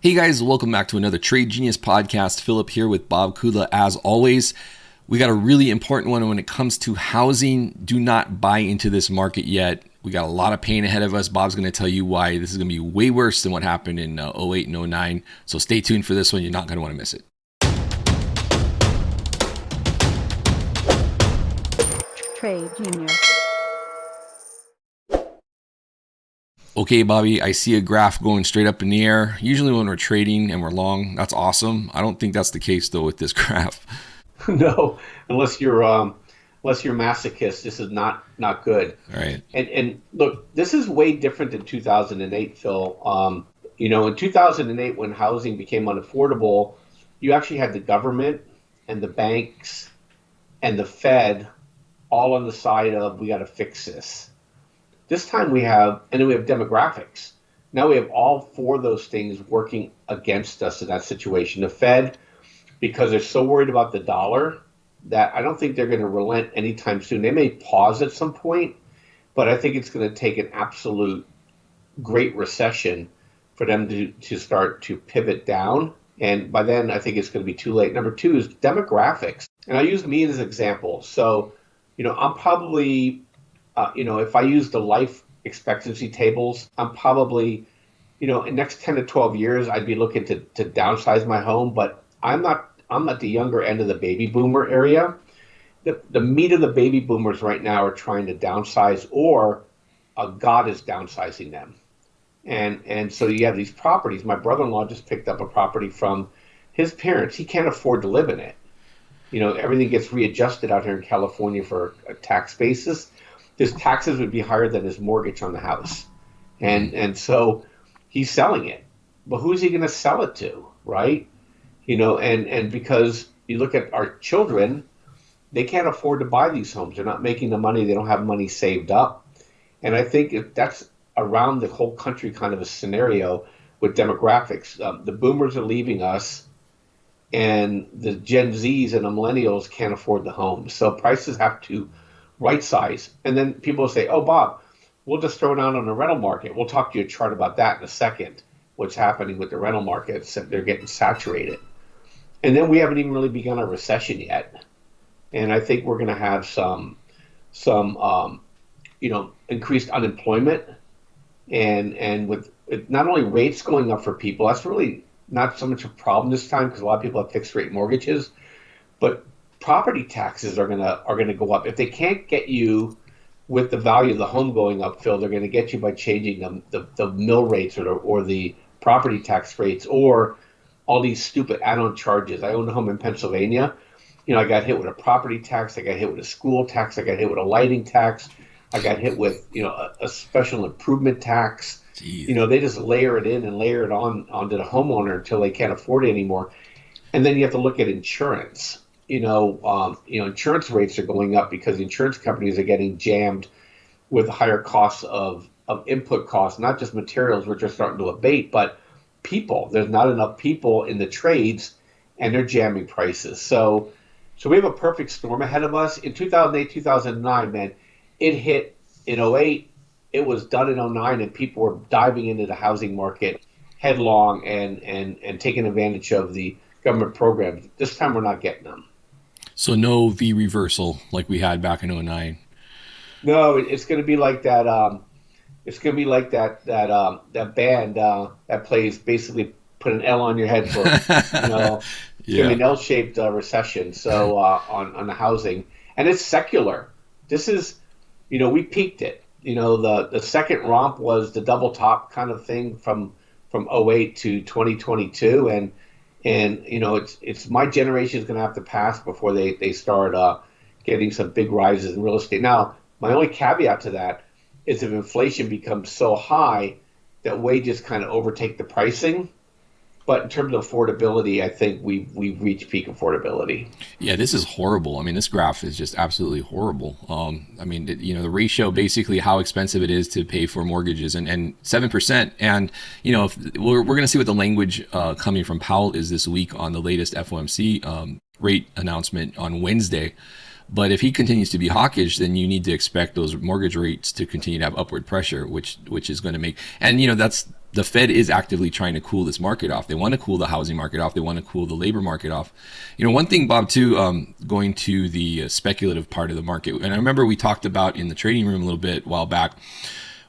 Hey guys, welcome back to another Trade Genius podcast. Philip here with Bob Kudla. As always, we got a really important one when it comes to housing. Do not buy into this market yet. We got a lot of pain ahead of us. Bob's going to tell you why this is going to be way worse than what happened in '08 and '09. So stay tuned for this one. You're not going to want to miss it. Trade Genius. Okay, Bobby, I see a graph going straight up in the air. Usually when we're trading and we're long, that's awesome. I don't think that's the case though with this graph. No, unless you're masochist, this is not good. All right. And look, this is way different than 2008, Phil. In 2008 when housing became unaffordable, you actually had the government and the banks and the Fed all on the side of we got to fix this. This time we have demographics. Now we have all four of those things working against us in that situation. The Fed, because they're so worried about the dollar that I don't think they're going to relent anytime soon. They may pause at some point, but I think it's going to take an absolute great recession for them to start to pivot down. And by then, I think it's going to be too late. Number two is demographics. And I use me as an example. So, I'm probably if I use the life expectancy tables, I'm probably, in the next 10 to 12 years, I'd be looking to downsize my home, but I'm at the younger end of the baby boomer area. The meat of the baby boomers right now are trying to downsize, or God is downsizing them. And so you have these properties. My brother-in-law just picked up a property from his parents. He can't afford to live in it. Everything gets readjusted out here in California for a tax basis. His taxes would be higher than his mortgage on the house. And so he's selling it. But who's he going to sell it to, right? And because you look at our children, they can't afford to buy these homes. They're not making the money. They don't have money saved up. And I think if that's around the whole country kind of a scenario with demographics. The boomers are leaving us, and the Gen Zs and the millennials can't afford the homes. So prices have to right size. And then people will say, oh, Bob, we'll just throw it out on the rental market. We'll talk to you a chart about that in a second, what's happening with the rental markets. They're getting saturated. And then we haven't even really begun a recession yet. And I think we're going to have some increased unemployment. And with not only rates going up for people, that's really not so much a problem this time because a lot of people have fixed rate mortgages, but property taxes are gonna go up. If they can't get you with the value of the home going up, Phil, they're going to get you by changing the mill rates or the property tax rates or all these stupid add-on charges. I own a home in Pennsylvania. I got hit with a property tax. I got hit with a school tax. I got hit with a lighting tax. I got hit with a special improvement tax. Jeez. They just layer it in and layer it onto the homeowner until they can't afford it anymore. And then you have to look at insurance. Insurance rates are going up because the insurance companies are getting jammed with higher costs of input costs, not just materials, which are starting to abate, but people. There's not enough people in the trades, and they're jamming prices. So we have a perfect storm ahead of us. In 2008, 2009, man, it hit in '08. It was done in '09, and people were diving into the housing market headlong and taking advantage of the government programs. This time, we're not getting them. So no V reversal like we had back in '09. No, it's going to be like that. It's going to be like that band that plays basically put an L on your head for It's going to be an L-shaped recession. So on the housing, and it's secular. This is, we peaked it. The second romp was the double top kind of thing from '08 to 2022, and it's my generation is going to have to pass before they start getting some big rises in real estate. Now, my only caveat to that is if inflation becomes so high that wages kind of overtake the pricing. But in terms of affordability, I think we've reached peak affordability. Yeah, this is horrible. I mean, this graph is just absolutely horrible. The ratio, basically how expensive it is to pay for mortgages and 7%. And, if we're going to see what the language coming from Powell is this week on the latest FOMC rate announcement on Wednesday. But if he continues to be hawkish, then you need to expect those mortgage rates to continue to have upward pressure, which is going to make, and that's the Fed is actively trying to cool this market off. They want to cool the housing market off. They want to cool the labor market off. One thing, Bob, too, going to the speculative part of the market, and I remember we talked about in the trading room a little bit a while back,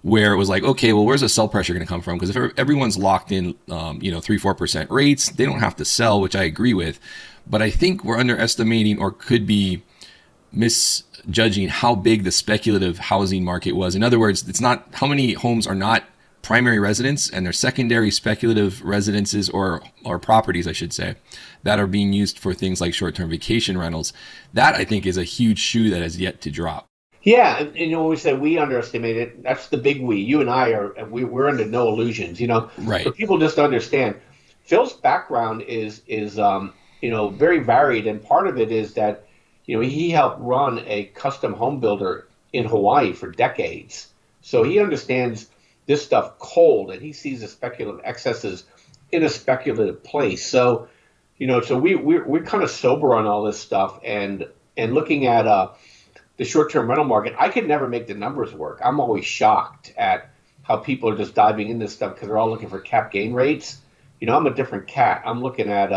where it was like, okay, well, where's the sell pressure going to come from? Because if everyone's locked in, 3-4% rates, they don't have to sell, which I agree with. But I think we're underestimating, or could be misjudging, how big the speculative housing market was. In other words, it's not how many homes are not primary residence and they're secondary speculative residences or properties, I should say, that are being used for things like short-term vacation rentals. That, I think, is a huge shoe that has yet to drop. Yeah, and when we say we underestimate it, that's the big we. You and I we're under no illusions, Right. For people just to understand, Phil's background is very varied, and part of it is that he helped run a custom home builder in Hawaii for decades, so he understands this stuff cold, and he sees the speculative excesses in a speculative place. So, so we're kind of sober on all this stuff, and looking at the short-term rental market, I could never make the numbers work. I'm always shocked at how people are just diving into this stuff because they're all looking for cap gain rates. I'm a different cat. I'm looking at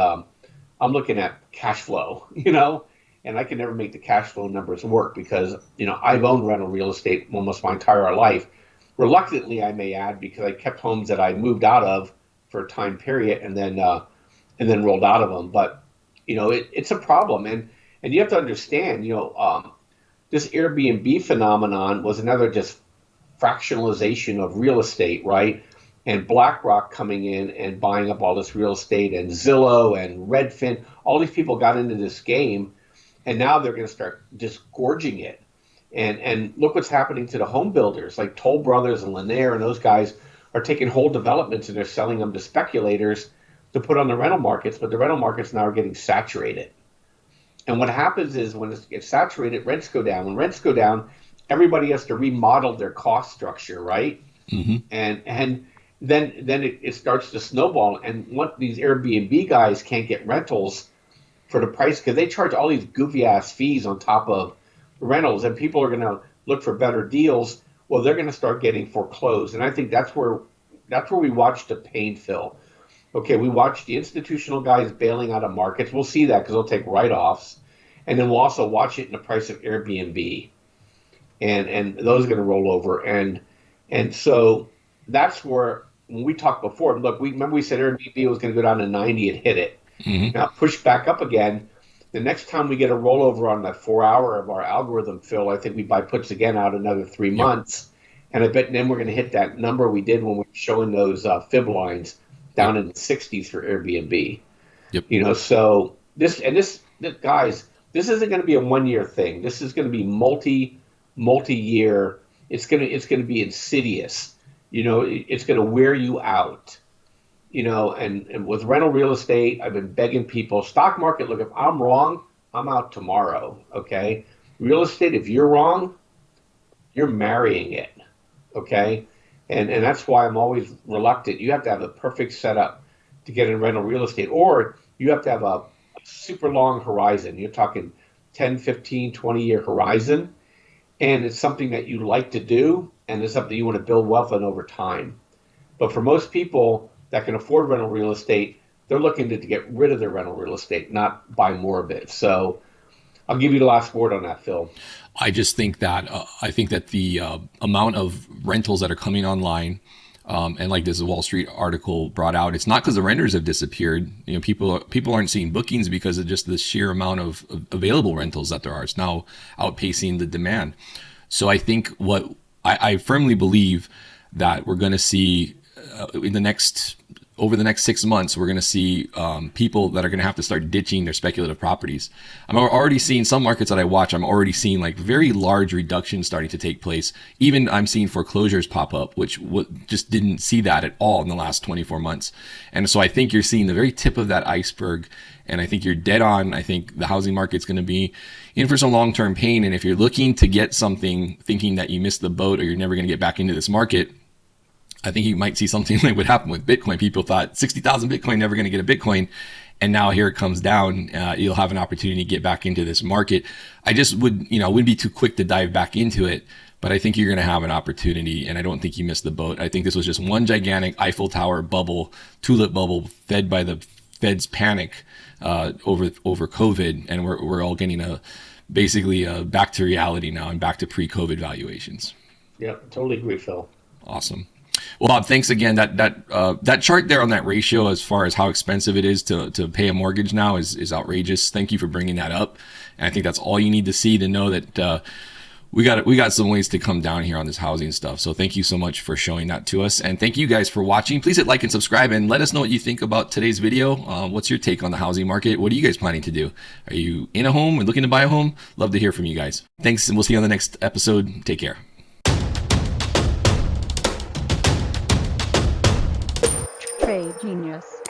cash flow, and I can never make the cash flow numbers work because I've owned rental real estate almost my entire life. Reluctantly, I may add, because I kept homes that I moved out of for a time period and then rolled out of them. But it's a problem, and you have to understand, this Airbnb phenomenon was another just fractionalization of real estate, right? And BlackRock coming in and buying up all this real estate, and Zillow and Redfin, all these people got into this game, and now they're going to start disgorging it. And look what's happening to the home builders, like Toll Brothers and Lanier, and those guys are taking whole developments and they're selling them to speculators to put on the rental markets, but the rental markets now are getting saturated. And what happens is when it gets saturated, rents go down. When rents go down, everybody has to remodel their cost structure, right? Mm-hmm. And then it starts to snowball. And what these Airbnb guys can't get rentals for the price, because they charge all these goofy ass fees on top of rentals, and people are going to look for better deals. Well, they're going to start getting foreclosed, and I think that's where we watch the pain, Phil. Okay, we watch the institutional guys bailing out of markets. We'll see that because they'll take write-offs, and then we'll also watch it in the price of Airbnb, and those are going to roll over, and so that's where, when we talked before, look, remember we said Airbnb was going to go down to 90 and hit it. Mm-hmm. Now push back up again. The next time we get a rollover on that 4 hour of our algorithm, Phil, I think we buy puts again out another 3 months. And I bet then we're going to hit that number we did when we were showing those fib lines down in the 60s for Airbnb. Yep. So this guys, this isn't going to be a 1 year thing. This is going to be multi-year. It's going to be insidious. It's going to wear you out. And with rental real estate, I've been begging people, stock market, look, if I'm wrong, I'm out tomorrow, okay? Real estate, if you're wrong, you're marrying it, okay? And that's why I'm always reluctant. You have to have the perfect setup to get in rental real estate, or you have to have a super long horizon. You're talking 10, 15, 20-year horizon, and it's something that you like to do, and it's something you want to build wealth on over time. But for most people that can afford rental real estate, they're looking to get rid of their rental real estate, not buy more of it. So I'll give you the last word on that, Phil. I just think that the amount of rentals that are coming online, and like this Wall Street article brought out, it's not because the renters have disappeared. People aren't seeing bookings because of just the sheer amount of available rentals that there are. It's now outpacing the demand. So I think what I firmly believe that we're going to see over the next 6 months, we're going to see people that are going to have to start ditching their speculative properties. I'm already seeing some markets that I watch. I'm already seeing like very large reductions starting to take place. Even I'm seeing foreclosures pop up, which just didn't see that at all in the last 24 months. And so I think you're seeing the very tip of that iceberg. And I think you're dead on. I think the housing market's going to be in for some long-term pain. And if you're looking to get something thinking that you missed the boat or you're never going to get back into this market, I think you might see something like what happened with Bitcoin. People thought 60,000 Bitcoin, never going to get a Bitcoin. And now here it comes down. You'll have an opportunity to get back into this market. I just wouldn't be too quick to dive back into it. but I think you're going to have an opportunity, and I don't think you missed the boat. I think this was just one gigantic Eiffel Tower bubble, tulip bubble, fed by the Fed's panic over COVID, and we're all getting basically back to reality now and back to pre-COVID valuations. Yeah, totally agree, Phil. Awesome. Well, Bob, thanks again. That chart there on that ratio, as far as how expensive it is to pay a mortgage now, is outrageous. Thank you for bringing that up. And I think that's all you need to see to know that we got some ways to come down here on this housing stuff. So thank you so much for showing that to us. And thank you guys for watching. Please hit like and subscribe and let us know what you think about today's video. What's your take on the housing market? What are you guys planning to do? Are you in a home and looking to buy a home? Love to hear from you guys. Thanks, and we'll see you on the next episode. Take care. Trade Genius.